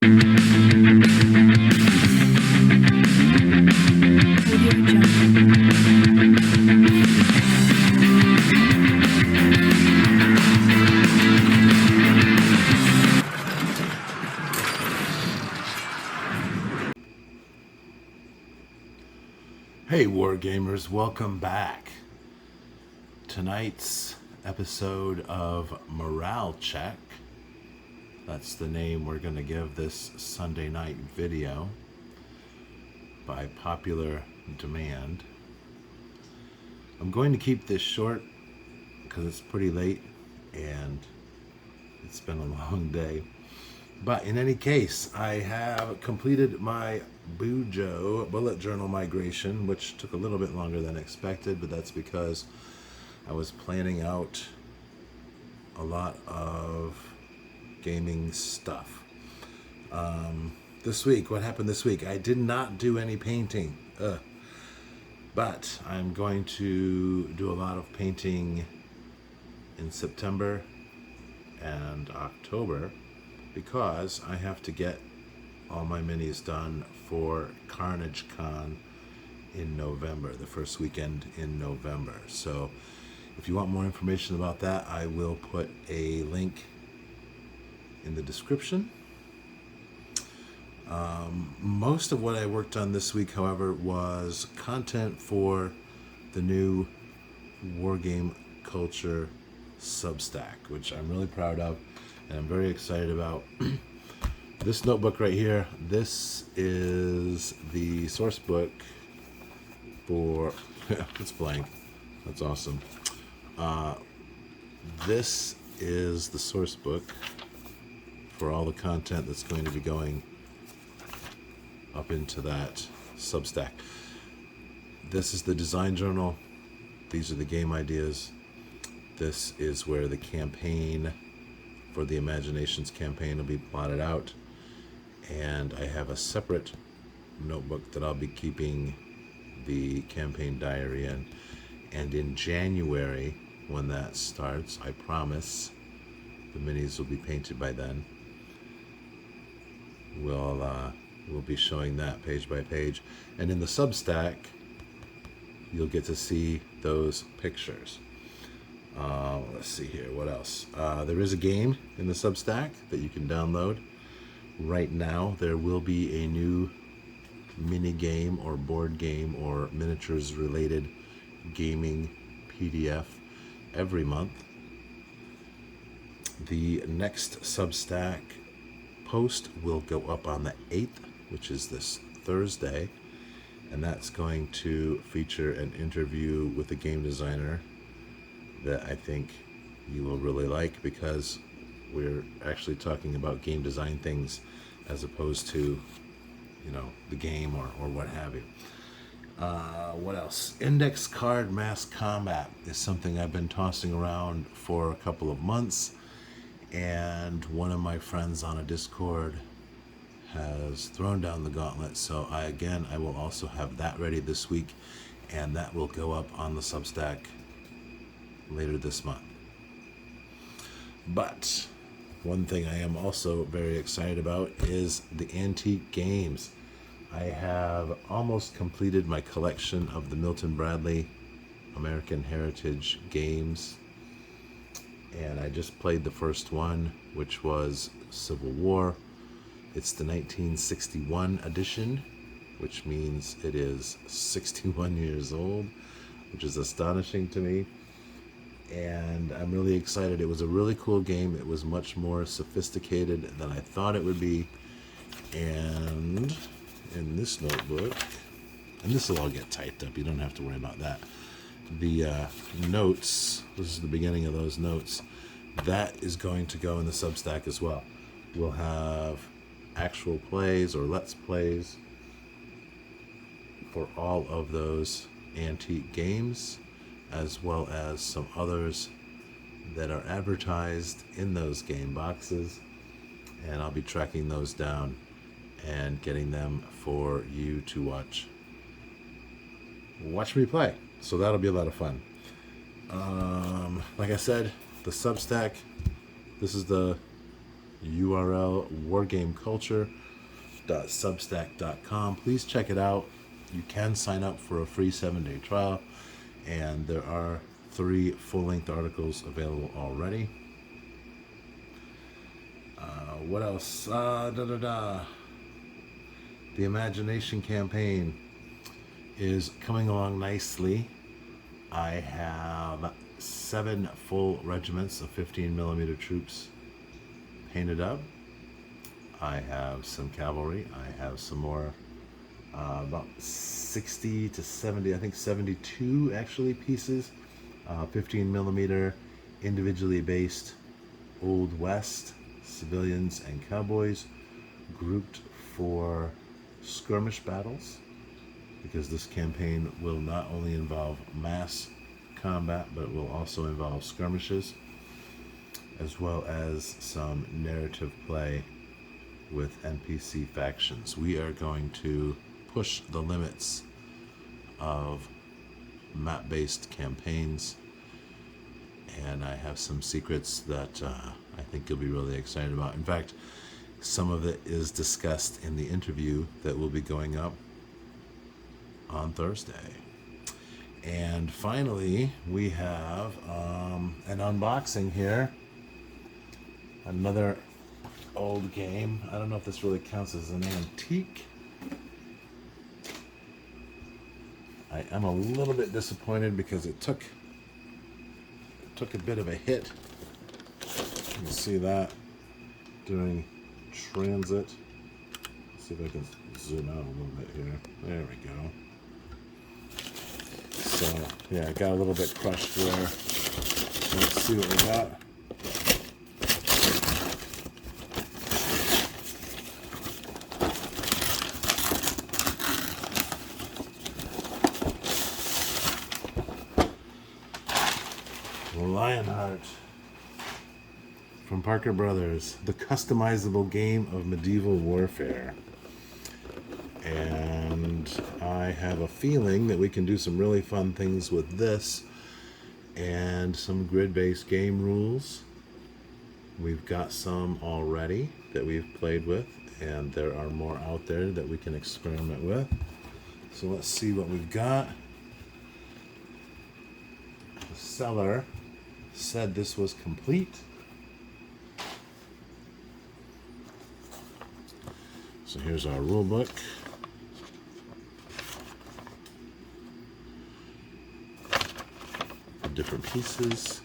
Hey Wargamers, welcome back. Tonight's episode of Morale Check, that's the name we're going to give this Sunday night video by popular demand. I'm going to keep this short because it's pretty late and it's been a long day. But in any case, I have completed my Bujo bullet journal migration, which took a little bit longer than expected, but that's because I was planning out a lot of gaming stuff. This week, what happened this week? I did not do any painting, but I'm going to do a lot of painting in September and October, because I have to get all my minis done for Carnage Con in November, the first weekend in November. So if you want more information about that, I will put a link in the description. Most of what I worked on this week, however, was content for the new Wargame Culture Substack, which I'm really proud of. And I'm very excited about. This notebook right here, this is the source book for, it's blank, that's awesome. This is the source book for all the content that's going to be going up into that Substack. This is the design journal. These are the game ideas. This is where the campaign for the Imaginations campaign will be plotted out, and I have a separate notebook that I'll be keeping the campaign diary in. And in January, when that starts, I promise the minis will be painted by then. We'll be showing that page by page, and in the Substack you'll get to see those pictures. Let's see here, what else? There is a game in the Substack that you can download. Right now, there will be a new mini game or board game or miniatures related gaming PDF every month. The next Substack post will go up on the 8th, which is this Thursday, and that's going to feature an interview with a game designer that I think you will really like, because we're actually talking about game design things as opposed to, the game or what have you. What else? Index card mass combat is something I've been tossing around for a couple of months, and one of my friends on a Discord has thrown down the gauntlet, so I will also have that ready this week, and that will go up on the Substack later this month. But one thing I am also very excited about is the antique games. I have almost completed my collection of the Milton Bradley American Heritage games, and I just played the first one, which was Civil War. It's the 1961 edition, which means it is 61 years old, which is astonishing to me. And I'm really excited. It was a really cool game. It was much more sophisticated than I thought it would be. And in this notebook, and this will all get typed up, you don't have to worry about that. The notes, this is the beginning of those notes, that is going to go in the Substack as well. We'll have actual plays or let's plays for all of those antique games, as well as some others that are advertised in those game boxes, and I'll be tracking those down and getting them for you to watch me play. So that'll be a lot of fun. Like I said, the Substack, this is the URL wargameculture.substack.com. Please check it out. You can sign up for a free 7-day trial, and there are 3 full-length articles available already. What else? The Imagination campaign is coming along nicely. I have 7 full regiments of 15mm troops painted up. I have some cavalry. I have some more, about 60 to 70, I think 72 actually pieces, 15mm individually based Old West civilians and cowboys, grouped for skirmish battles, because this campaign will not only involve mass combat, but it will also involve skirmishes, as well as some narrative play with NPC factions. We are going to push the limits of map-based campaigns, and I have some secrets that I think you'll be really excited about. In fact, some of it is discussed in the interview that will be going up on Thursday. And finally, we have an unboxing here. Another old game. I don't know if this really counts as an antique. I am a little bit disappointed because it took a bit of a hit. You can see that during transit. Let's see if I can zoom out a little bit here. There we go. So yeah, it got a little bit crushed there. Let's see what we got. Lionheart from Parker Brothers, the customizable game of medieval warfare. And I have a feeling that we can do some really fun things with this and some grid-based game rules. We've got some already that we've played with, and there are more out there that we can experiment with. So let's see what we've got. The seller said this was complete. So here's our rule book. Different pieces,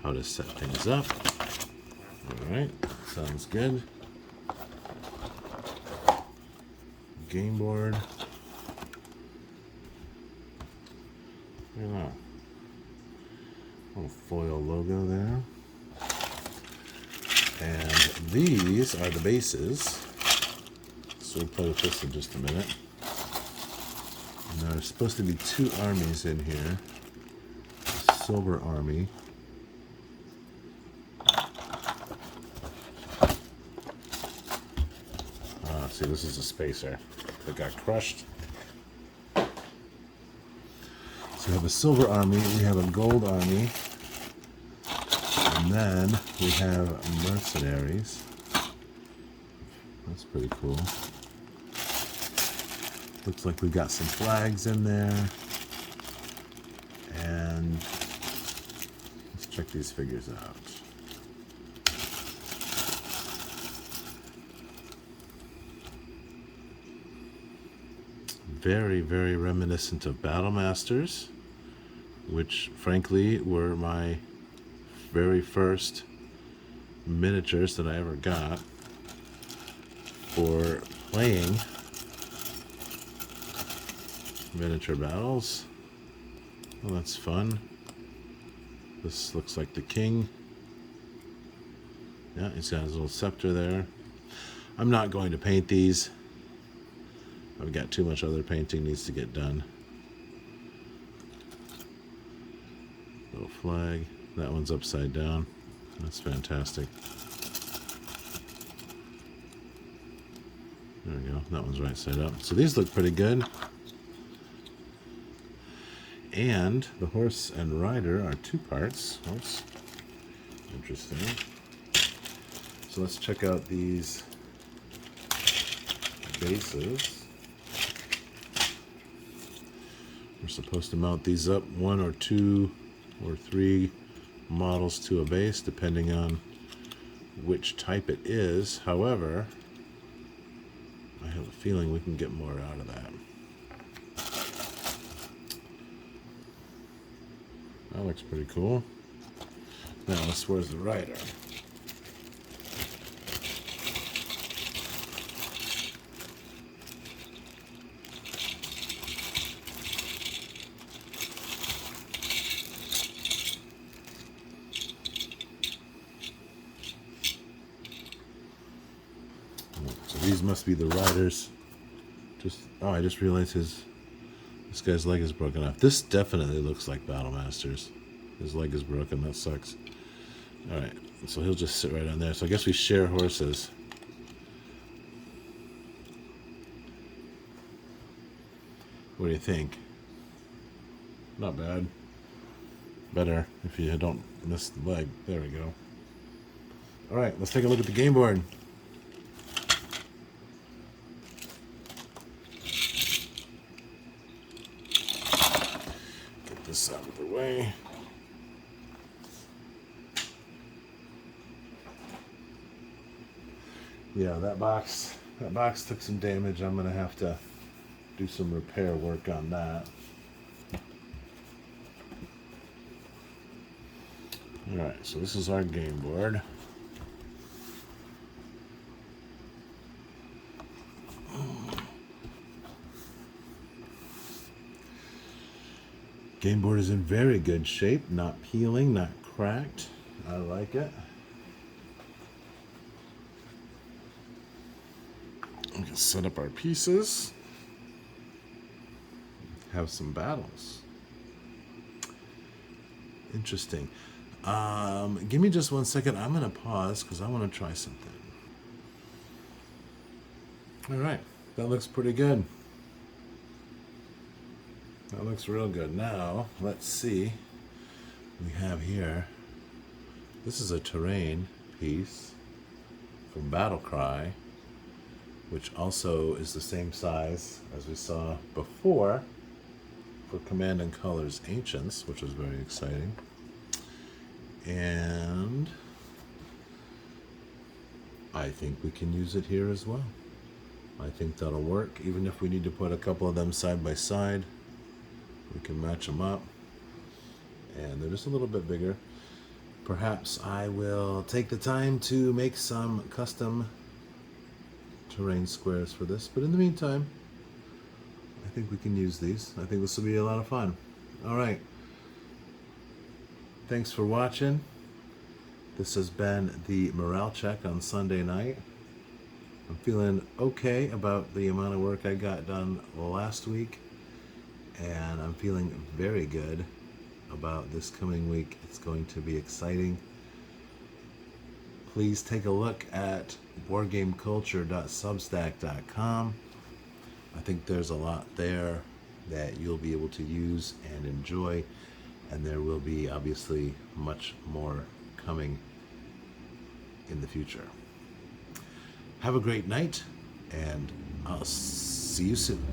how to set things up. All right, sounds good. Game board. Look at that. Little foil logo there. And these are the bases. So we'll play with this in just a minute. And there's supposed to be 2 armies in here. Silver Army. See, this is a spacer that got crushed. So we have a Silver Army, we have a Gold Army, and then we have mercenaries. That's pretty cool. Looks like we've got some flags in there. And let's check these figures out. Very, very reminiscent of Battle Masters, which frankly were my very first miniatures that I ever got for playing miniature battles. Well, that's fun. This looks like the king. Yeah, he's got his little scepter there. I'm not going to paint these. I've got too much other painting needs to get done. Little flag. That one's upside down. That's fantastic. There we go. That one's right side up. So these look pretty good. And the horse and rider are 2 parts. That's interesting. So let's check out these bases. We're supposed to mount these up 1 or 2 or 3 models to a base, depending on which type it is. However, I have a feeling we can get more out of that. That looks pretty cool. Now, where's the rider? So these must be the riders. I just realized this guy's leg is broken off. This definitely looks like Battlemaster's. His leg is broken. That sucks. All right, so he'll just sit right on there. So I guess we share horses. What do you think? Not bad. Better if you don't miss the leg. There we go. All right, let's take a look at the game board. Get this out of the way. Yeah, that box took some damage. I'm gonna have to do some repair work on that. All right, so this is our game board. Game board is in very good shape, not peeling, not cracked. I like it. We can set up our pieces. Have some battles. Interesting. Give me just 1 second. I'm going to pause because I want to try something. All right. That looks pretty good. That looks real good. Now, let's see. We have here, this is a terrain piece from Battle Cry, which also is the same size as we saw before for Command and Colors Ancients, which was very exciting. And I think we can use it here as well. I think that'll work. Even if we need to put a couple of them side by side, we can match them up. And they're just a little bit bigger. Perhaps I will take the time to make some custom terrain squares for this. But in the meantime, I think we can use these. I think this will be a lot of fun. All right. Thanks for watching. This has been the morale check on Sunday night. I'm feeling okay about the amount of work I got done last week, and I'm feeling very good about this coming week. It's going to be exciting. Please take a look at boardgameculture.substack.com. I think there's a lot there that you'll be able to use and enjoy, and there will be obviously much more coming in the future. Have a great night, and I'll see you soon.